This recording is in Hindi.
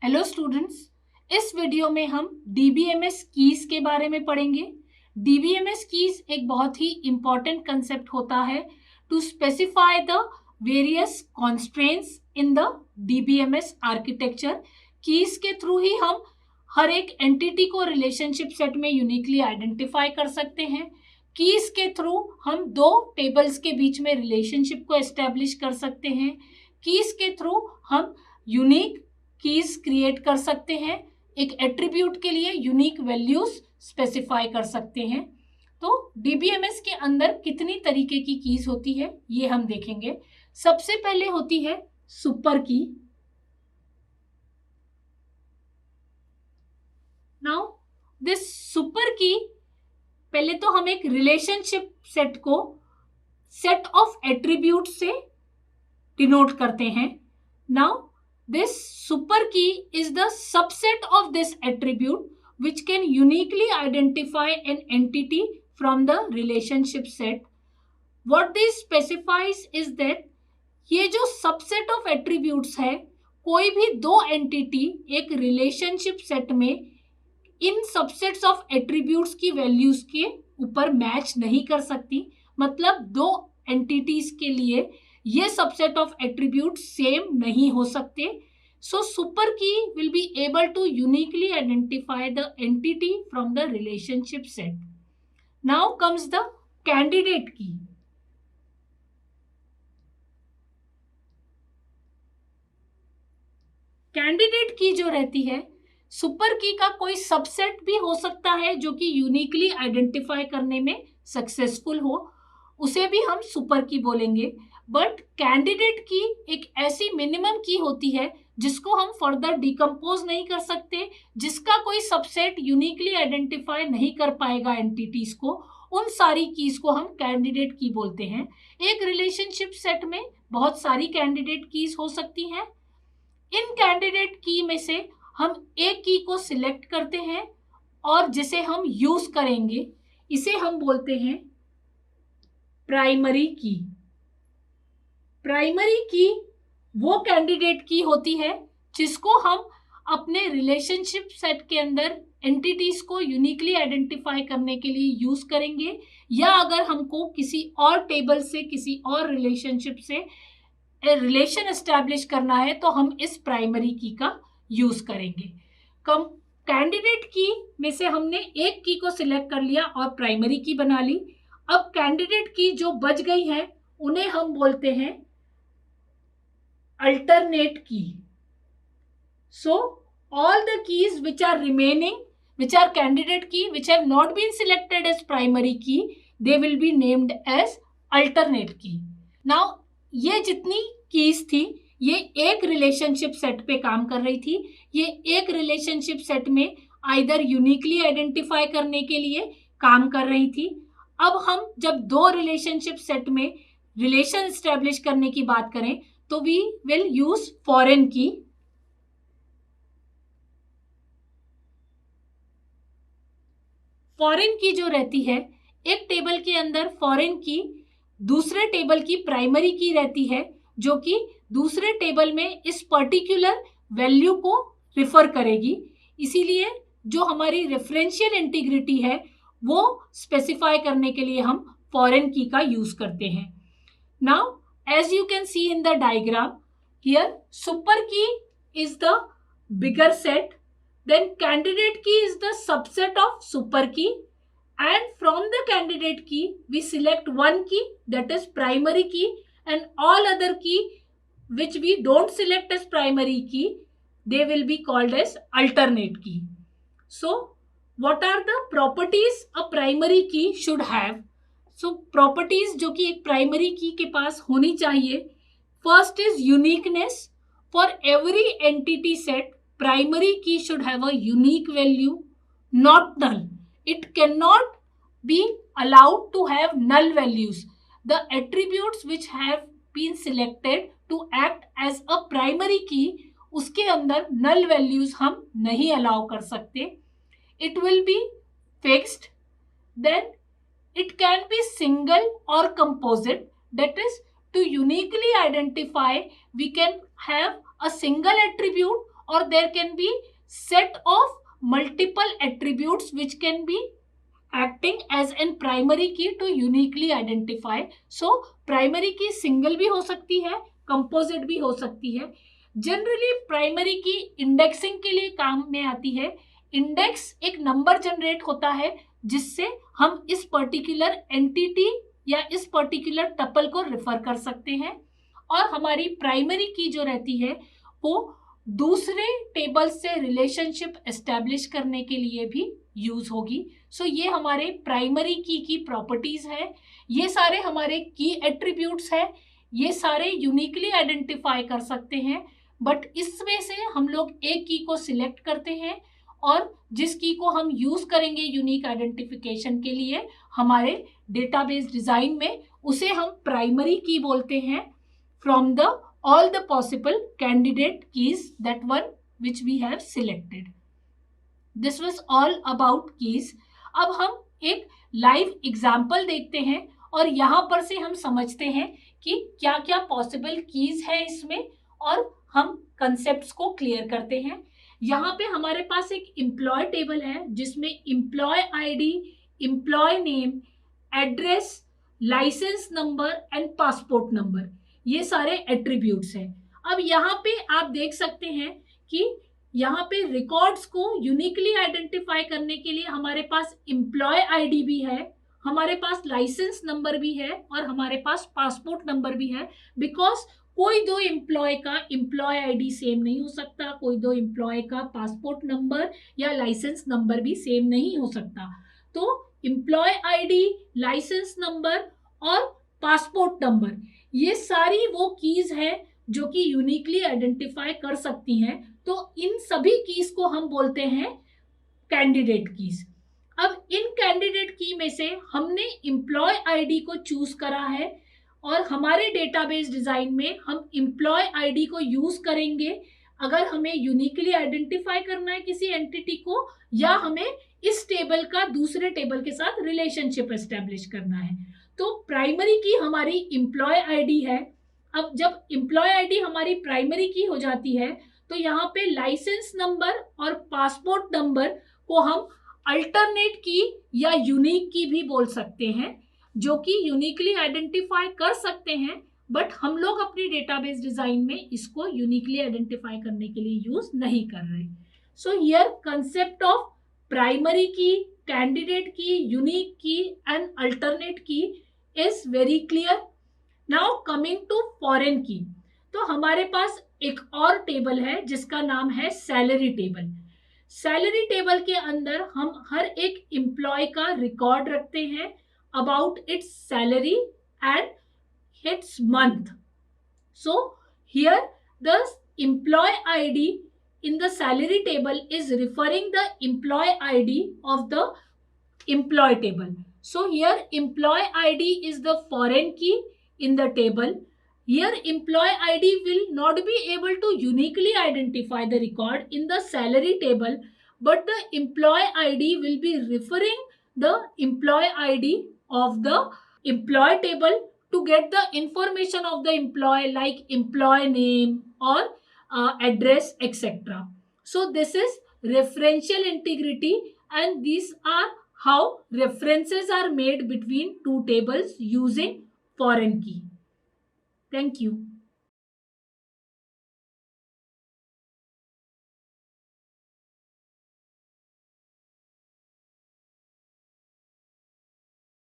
हेलो स्टूडेंट्स, इस वीडियो में हम डीबीएमएस कीज के बारे में पढ़ेंगे। डीबीएमएस कीज एक बहुत ही इंपॉर्टेंट कंसेप्ट होता है to specify the various constraints in the DBMS architecture. Keys के थ्रू ही हम हर एक एंटिटी को रिलेशनशिप सेट में यूनिकली आइडेंटिफाई कर सकते हैं। कीज के थ्रू हम दो टेबल्स के बीच में रिलेशनशिप को एस्टेब्लिश कर सकते हैं। कीज के थ्रू हम यूनिक कीज क्रिएट कर सकते हैं, एक एट्रीब्यूट के लिए यूनिक वैल्यूज स्पेसिफाई कर सकते हैं। तो डीबीएमएस के अंदर कितनी तरीके की कीज होती है ये हम देखेंगे। सबसे पहले होती है सुपर की। नाउ दिस सुपर की, पहले तो हम एक रिलेशनशिप सेट को सेट ऑफ एट्रीब्यूट से डिनोट करते हैं। Now this super key is the subset of this attribute which can uniquely identify an entity from the relationship set. What this specifies is that ये जो subset of attributes है, कोई भी दो entity एक relationship set में इन subsets of attributes की values के ऊपर मैच नहीं कर सकती। मतलब दो entities के लिए ये सबसेट ऑफ एट्रीब्यूट सेम नहीं हो सकते। So super key will be able to uniquely identify the entity from the relationship set. Now comes the candidate key. Candidate key जो रहती है, सुपर की का कोई सबसेट भी हो सकता है जो कि यूनिकली आइडेंटिफाई करने में सक्सेसफुल हो, उसे भी हम सुपर की बोलेंगे। बट कैंडिडेट की एक ऐसी मिनिमम की होती है जिसको हम फर्दर डिकम्पोज नहीं कर सकते, जिसका कोई सबसेट यूनिकली आइडेंटिफाई नहीं कर पाएगा एंटिटीज को। उन सारी कीज को हम कैंडिडेट की बोलते हैं। एक रिलेशनशिप सेट में बहुत सारी कैंडिडेट कीज हो सकती हैं। इन कैंडिडेट की में से हम एक की को सिलेक्ट करते हैं और जिसे हम यूज करेंगे, इसे हम बोलते हैं प्राइमरी की। प्राइमरी की वो कैंडिडेट की होती है जिसको हम अपने रिलेशनशिप सेट के अंदर एंटिटीज को यूनिकली आइडेंटिफाई करने के लिए यूज करेंगे, या अगर हमको किसी और टेबल से किसी और रिलेशनशिप से रिलेशन एस्टैब्लिश करना है तो हम इस प्राइमरी की का यूज करेंगे। कैंडिडेट की में से हमने एक की को सिलेक्ट कर लिया और प्राइमरी की बना ली। अब कैंडिडेट की जो बच गई है उन्हें हम बोलते हैं alternate key. So all the keys which are remaining, which are candidate key, which have not been selected as primary key, they will be named as alternate key. Now ये जितनी keys थी ये एक रिलेशनशिप सेट पे काम कर रही थी। ये एक रिलेशनशिप सेट में आइदर यूनिकली आइडेंटिफाई करने के लिए काम कर रही थी। अब हम जब दो रिलेशनशिप सेट में रिलेशन एस्टेब्लिश करने की बात करें तो वी विल यूज फॉरेन की। फॉरेन की जो रहती है, एक टेबल के अंदर फॉरेन की दूसरे टेबल की प्राइमरी की रहती है, जो कि दूसरे टेबल में इस पर्टिकुलर वैल्यू को रिफर करेगी। इसीलिए जो हमारी रेफरेंशियल इंटीग्रिटी है वो स्पेसिफाई करने के लिए हम फॉरेन की का यूज करते हैं। Now as you can see in the diagram here, super key is the bigger set, then candidate key is the subset of super key, and from the candidate key we select one key, that is primary key, and all other key which we don't select as primary key, they will be called as alternate key. So what are the properties a primary key should have? So properties जो कि एक प्राइमरी की के पास होनी चाहिए। First is uniqueness. For every entity set primary key should have a unique value, not null. It can not be allowed to have null values. The attributes which have been selected to act as a primary key, उसके अंदर नल वैल्यूज हम नहीं अलाउ कर सकते। It will be fixed. Then it can be single or composite, that is to uniquely identify we can have a single attribute or there can be set of multiple attributes which can be acting as an primary key to uniquely identify. So primary key single भी हो सकती है, composite भी हो सकती है. जनरली प्राइमरी की इंडेक्सिंग के लिए काम में आती है. इंडेक्स एक नंबर जनरेट होता है जिससे हम इस पर्टिकुलर एंटिटी या इस पर्टिकुलर टपल को रेफर कर सकते हैं. और हमारी प्राइमरी की जो रहती है वो दूसरे टेबल से रिलेशनशिप एस्टेब्लिश करने के लिए भी यूज होगी. सो ये हमारे प्राइमरी की प्रॉपर्टीज है. ये सारे हमारे की एट्रीब्यूट्स है. ये सारे यूनिकली आइडेंटिफाई कर सकते हैं, बट इसमें से हम लोग एक की को सिलेक्ट करते हैं और जिस की को हम यूज करेंगे यूनिक आइडेंटिफिकेशन के लिए हमारे डेटाबेस डिजाइन में, उसे हम प्राइमरी की बोलते हैं. From the all the possible candidate keys, that one which we have selected. This was all about keys. अब हम एक लाइव एग्जाम्पल देखते हैं और यहाँ पर से हम समझते हैं कि क्या क्या पॉसिबल कीज है इसमें और हम कंसेप्ट्स को क्लियर करते हैं. यहाँ पे हमारे पास एक एम्प्लॉय टेबल है जिसमें employee ID, employee name, address, licence number and passport number, ये सारे एट्रीब्यूट्स हैं. अब यहाँ पे आप देख सकते हैं कि यहाँ पे रिकॉर्ड्स को यूनिकली आइडेंटिफाई करने के लिए हमारे पास एम्प्लॉय आईडी भी है, हमारे पास लाइसेंस नंबर भी है और हमारे पास पासपोर्ट नंबर भी है. बिकॉज कोई दो एम्प्लॉय का एम्प्लॉय आईडी सेम नहीं हो सकता, कोई दो एम्प्लॉय का पासपोर्ट नंबर या लाइसेंस नंबर भी सेम नहीं हो सकता. तो एम्प्लॉय आईडी, लाइसेंस नंबर और पासपोर्ट नंबर, ये सारी वो कीज है जो कि यूनिकली आइडेंटिफाई कर सकती हैं. तो इन सभी कीज को हम बोलते हैं कैंडिडेट कीज. अब इन कैंडिडेट की में से हमने एम्प्लॉय आईडी को चूज करा है और हमारे डेटाबेस डिजाइन में हम एम्प्लॉय आईडी को यूज करेंगे अगर हमें यूनिकली आइडेंटिफाई करना है किसी एंटिटी को या हमें इस टेबल का दूसरे टेबल के साथ रिलेशनशिप एस्टेब्लिश करना है. तो प्राइमरी की हमारी एम्प्लॉय आईडी है. अब जब एम्प्लॉय आईडी हमारी प्राइमरी की हो जाती है तो यहाँ पे लाइसेंस नंबर और पासपोर्ट नंबर को हम अल्टरनेट की या यूनिक की भी बोल सकते हैं, जो कि यूनिकली आइडेंटिफाई कर सकते हैं, बट हम लोग अपनी डेटाबेस डिजाइन में इसको यूनिकली आइडेंटिफाई करने के लिए यूज नहीं कर रहे. So here concept of primary की, कैंडिडेट की, यूनिक की एंड अल्टरनेट की is very clear. Now coming to foreign key, तो हमारे पास एक और टेबल है जिसका नाम है सैलरी टेबल. सैलरी टेबल के अंदर हम हर एक एम्प्लॉय का रिकॉर्ड रखते हैं about its salary and its month. So here the employee ID in the salary table is referring the employee ID of the employee table. So here employee ID is the foreign key in the table. Here employee ID will not be able to uniquely identify the record in the salary table, but the employee ID will be referring the employee ID of the employee table to get the information of the employee like employee name or address, etc. So this is referential integrity, and these are how references are made between two tables using foreign key. Thank you.